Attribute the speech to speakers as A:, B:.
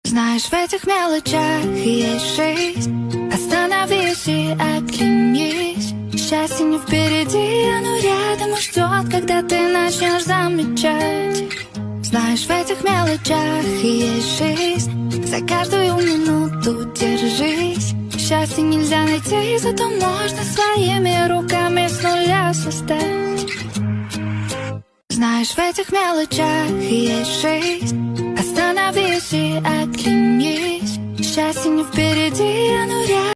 A: Знаешь, в этих мелочах есть жизнь. Остановись и оглянись. Счастье не впереди, оно рядом и ждет, когда ты начнешь замечать. Знаешь, в этих мелочах есть жизнь. За каждую минуту держись. Счастье нельзя найти, зато можно своими руками с нуля создать. Знаешь, в этих мелочах есть жизнь. Остановись и оглянись. Счастье не впереди, оно рядом.